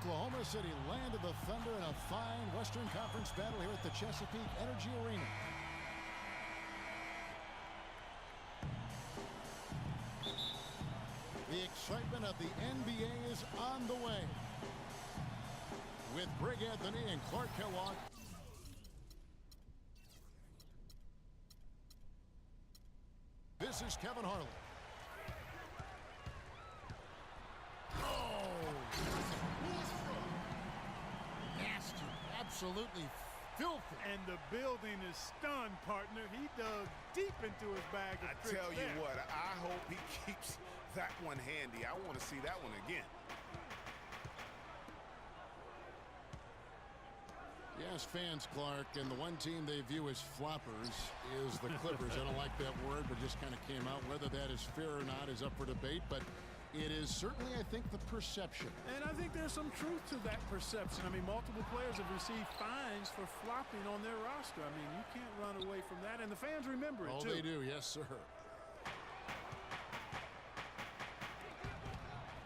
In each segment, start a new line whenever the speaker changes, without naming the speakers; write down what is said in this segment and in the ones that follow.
Oklahoma City landed the Thunder in a fine Western Conference battle here at the Chesapeake Energy Arena. The excitement of the NBA is on the way. With Greg Anthony and Clark Kellogg. This is Kevin Harlan. Nasty, absolutely filthy.
And the building is stunned, partner. He dug deep into his bag of tricks.
I tell you what, I hope he keeps that one handy. I want to see that one again.
Yes, fans, Clark, and the one team they view as floppers is the Clippers. I don't like that word, but just kind of came out. Whether that is fair or not is up for debate, but it is certainly, I think, the perception.
And I think there's some truth to that perception. I mean, multiple players have received fines for flopping on their roster. I mean, you can't run away from that, and the fans remember it, too.
Oh, they do, yes, sir.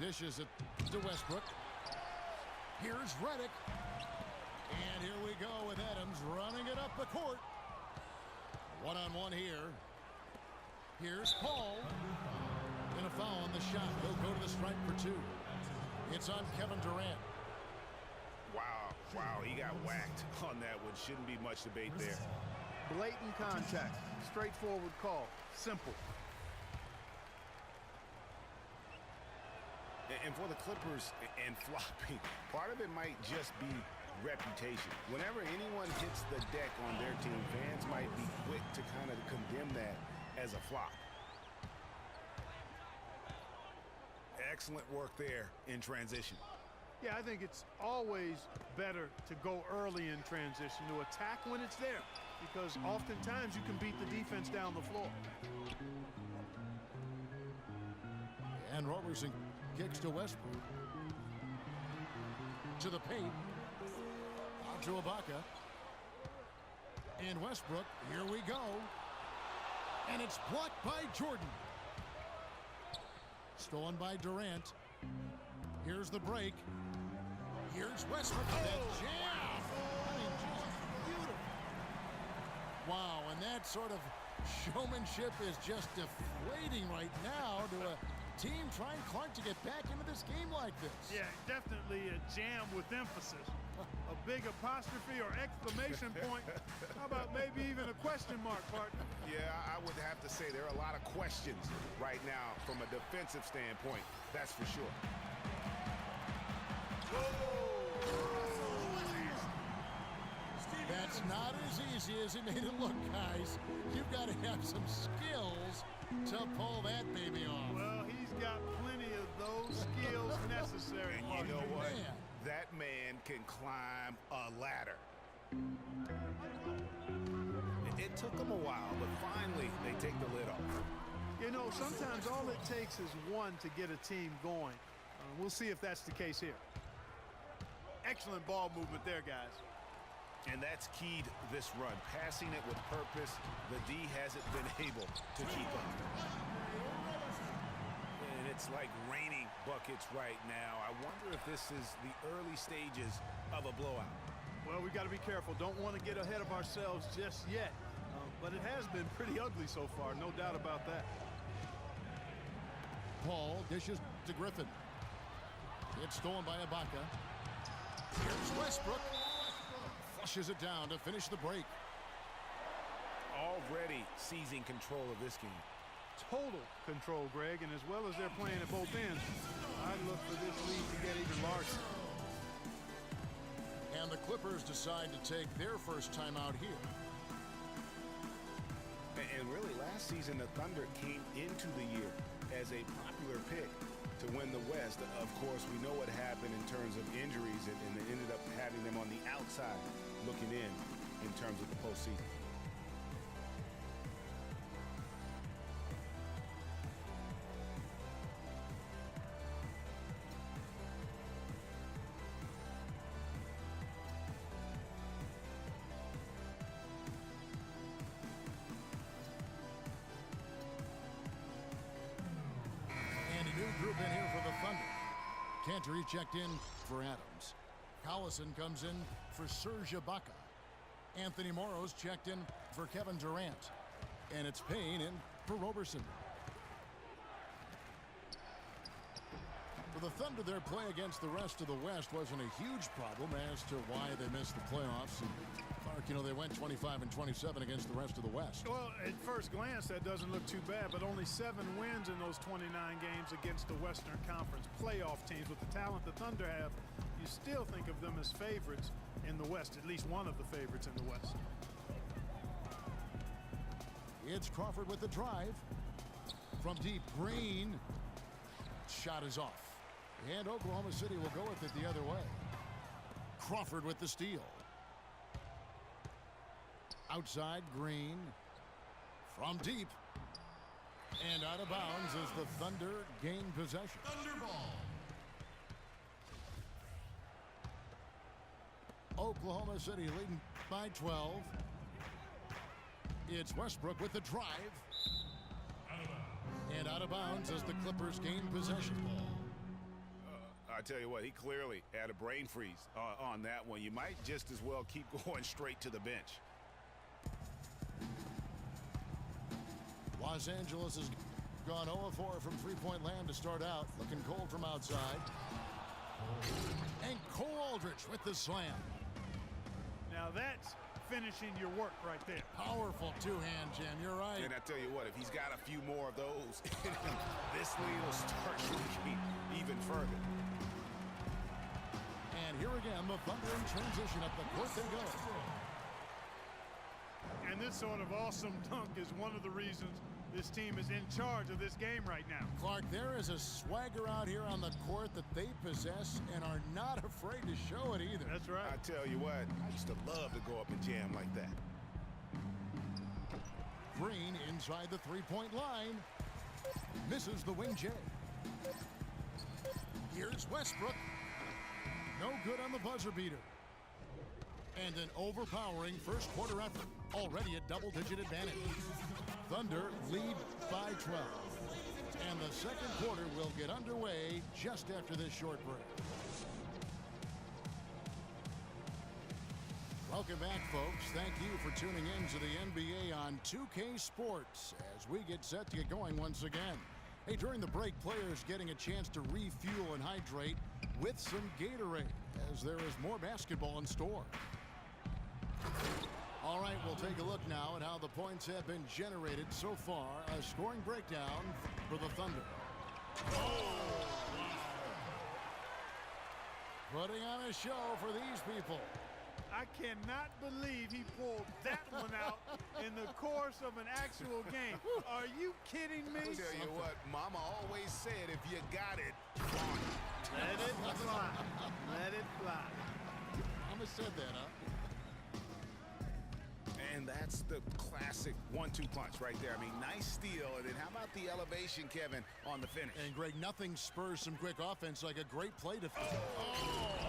Dishes it to Westbrook. Here's Redick. And here we go with Adams running it up the court. One-on-one here. Here's Paul. And a foul on the shot. He'll go to the stripe for two. It's on Kevin Durant.
Wow, he got whacked on that one. Shouldn't be much debate there.
Blatant contact. Straightforward call. Simple.
And for the Clippers and flopping, part of it might just be reputation. Whenever anyone hits the deck on their team, fans might be quick to kind of condemn that as a flop. Excellent work there in transition.
Yeah, I think it's always better to go early in transition, to attack when it's there, because oftentimes you can beat the defense down the floor.
And Roberson kicks to Westbrook. To the paint. Out to Ibaka. And Westbrook, here we go. And it's blocked by Jordan. Stolen by Durant. Here's the break. Here's Westbrook. That jam. I mean, just beautiful. Wow, and that sort of showmanship is just deflating right now to a team trying, Clark, to get back into this game like this.
Yeah, definitely a jam with emphasis. A big apostrophe or exclamation point. How about maybe even a question mark, partner?
Yeah, I would have to say there are a lot of questions right now from a defensive standpoint. That's for sure.
That's not as easy as it made it look, guys. You've got to have some skills to pull that baby off.
Well, he's got plenty of those skills necessary.
And you know what?
Man.
That man can climb a ladder. It took him a while, but finally they take the lid off.
You know, sometimes all it takes is one to get a team going. We'll see if that's the case here. Excellent ball movement there, guys.
And that's keyed this run. Passing it with purpose. The D hasn't been able to keep up. And it's like raining buckets right now. I wonder if this is the early stages of a blowout.
Well, we've got to be careful. Don't want to get ahead of ourselves just yet. But it has been pretty ugly so far, no doubt about that.
Paul dishes to Griffin. It's stolen by Ibaka. Here's Westbrook. Flushes it down to finish the break.
Already seizing control of this game.
Total control, Greg, and as well as they're playing at both ends, I'd look for this lead to get even larger.
And the Clippers decide to take their first time out here.
And really, last season, the Thunder came into the year as a popular pick to win the West. Of course, we know what happened in terms of injuries, and they ended up having them on the outside looking in terms of the postseason.
Gantry checked in for Adams. Collison comes in for Serge Ibaka. Anthony Morrow's checked in for Kevin Durant. And it's Payne in for Roberson. For the Thunder, their play against the rest of the West wasn't a huge problem as to why they missed the playoffs. And Clark, you know, they went 25-27 against the rest of the West.
Well, at first glance, that doesn't look too bad, but only 7 wins in those 29 games against the Western Conference playoff teams. With the talent the Thunder have, you still think of them as favorites in the West, at least one of the favorites in the West.
It's Crawford with the drive. From deep, Green. Shot is off. And Oklahoma City will go with it the other way. Crawford with the steal. Outside, Green. From deep. And out of bounds as the Thunder gain possession. Thunder ball. Oklahoma City leading by 12. It's Westbrook with the drive. And out of bounds as the Clippers gain possession.
I tell you what, he clearly had a brain freeze on that one. You might just as well keep going straight to the bench.
Los Angeles has gone 0-4 from three-point land to start out. Looking cold from outside. And Cole Aldrich with the slam.
Now that's finishing your work right there.
Powerful two-hand jam, you're right.
And I tell you what, if he's got a few more of those, this lead will start shrinking even further.
And here again, the Thunder in transition up the court they go.
And this sort of awesome dunk is one of the reasons this team is in charge of this game right now.
Clark, there is a swagger out here on the court that they possess and are not afraid to show it either.
That's right.
I tell you what, I used to love to go up and jam like that.
Green inside the three-point line. Misses the wing J. Here's Westbrook. No good on the buzzer beater. And an overpowering first quarter effort. Already a double-digit advantage. Thunder lead by 12. And the second quarter will get underway just after this short break. Welcome back, folks. Thank you for tuning in to the NBA on 2K Sports as we get set to get going once again. Hey, during the break, players getting a chance to refuel and hydrate with some Gatorade as there is more basketball in store. All right, we'll take a look now at how the points have been generated so far. A scoring breakdown for the Thunder. Oh! Putting on a show for these people.
I cannot believe he pulled that one out in the course of an actual game. Are you kidding me?
I'll tell you what, Mama always said, if you got it,
let it fly. Let it fly.
Mama said that, huh?
And that's the classic 1-2 punch right there. I mean, nice steal. And then how about the elevation, Kevin, on the finish?
And, Greg, nothing spurs some quick offense like a great play defense. Oh!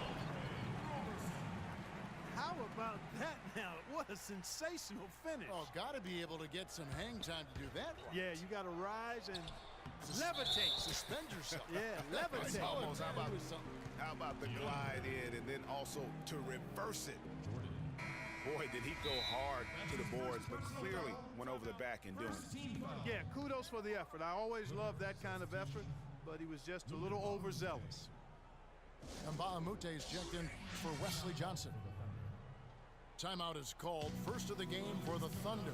How about that now? What a sensational finish.
Oh, got to be able to get some hang time to do that right.
Yeah, you got to rise and levitate.
Suspend yourself.
Yeah, levitate.
Almost. How about the glide in and then also to reverse it? Boy, did he go hard to the boards, but clearly went over the back in doing it.
Yeah, kudos for the effort. I always love that kind of effort, but he was just a little overzealous.
And Bahamute is checked in for Wesley Johnson. Timeout is called. First of the game for the Thunder.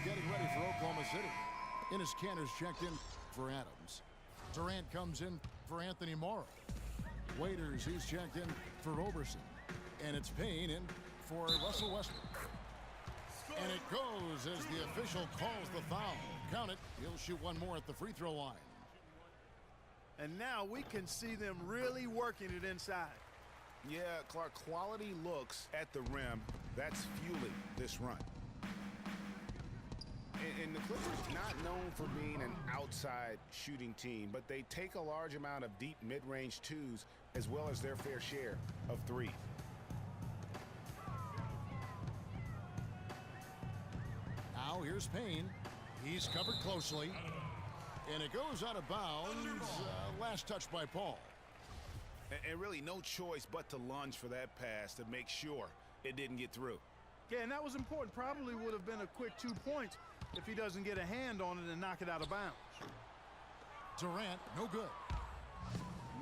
Getting ready for Oklahoma City. Enes Kanter's checked in for Adams. Durant comes in for Anthony Morrow. Waiters, he's checked in for Roberson. And it's Payne in for Russell Westbrook. And it goes as the official calls the foul. Count it. He'll shoot one more at the free throw line.
And now we can see them really working it inside.
Yeah, Clark, quality looks at the rim. That's fueling this run. And the Clippers not known for being an outside shooting team, but they take a large amount of deep mid-range twos as well as their fair share of threes.
Now here's Payne. He's covered closely. And it goes out of bounds. Last touch by Paul.
And really no choice but to lunge for that pass to make sure it didn't get through.
Yeah, and that was important. Probably would have been a quick 2 points if he doesn't get a hand on it and knock it out of bounds.
Durant, no good.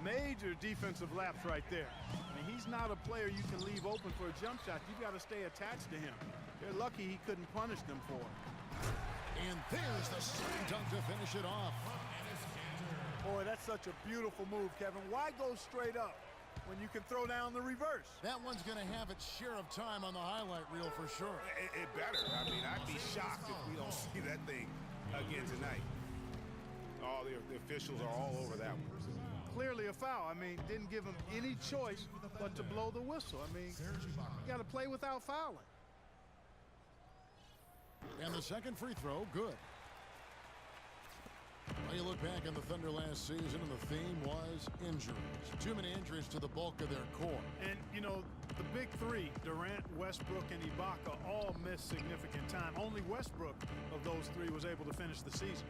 Major defensive lapse right there. I mean, he's not a player you can leave open for a jump shot. You've got to stay attached to him. They're lucky he couldn't punish them for it.
And there's the slam dunk to finish it off.
Boy, that's such a beautiful move, Kevin. Why go straight up when you can throw down the reverse?
That one's going to have its share of time on the highlight reel for sure.
It better. I mean, I'd be shocked if we don't see that thing again tonight. All the officials are all over that one.
Clearly a foul. I mean, didn't give him any choice but to blow the whistle. I mean, you got to play without fouling.
And the second free throw, good. Well, you look back on the Thunder last season, and the theme was injuries. Too many injuries to the bulk of their core.
And, you know, the big three, Durant, Westbrook, and Ibaka, all missed significant time. Only Westbrook of those three was able to finish the season.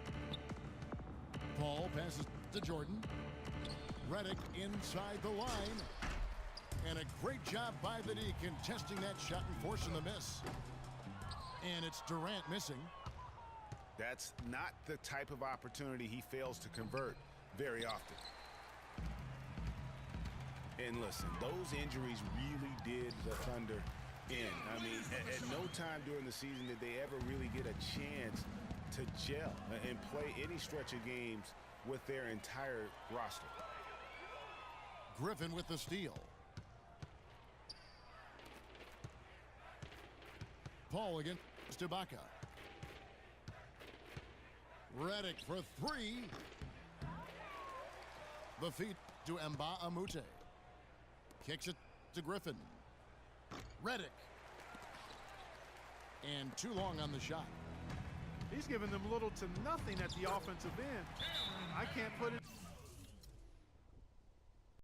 Paul passes to Jordan. Redick inside the line. And a great job by the D contesting that shot and forcing the miss. And it's Durant missing.
That's not the type of opportunity he fails to convert very often. And listen, those injuries really did the Thunder in. I mean, at no time during the season did they ever really get a chance to gel and play any stretch of games with their entire roster.
Griffin with the steal. Paul against Ibaka. Redick for three. The feed to Mbah a Moute. Kicks it to Griffin. Redick. And too long on the shot.
He's given them little to nothing at the offensive end. I can't put it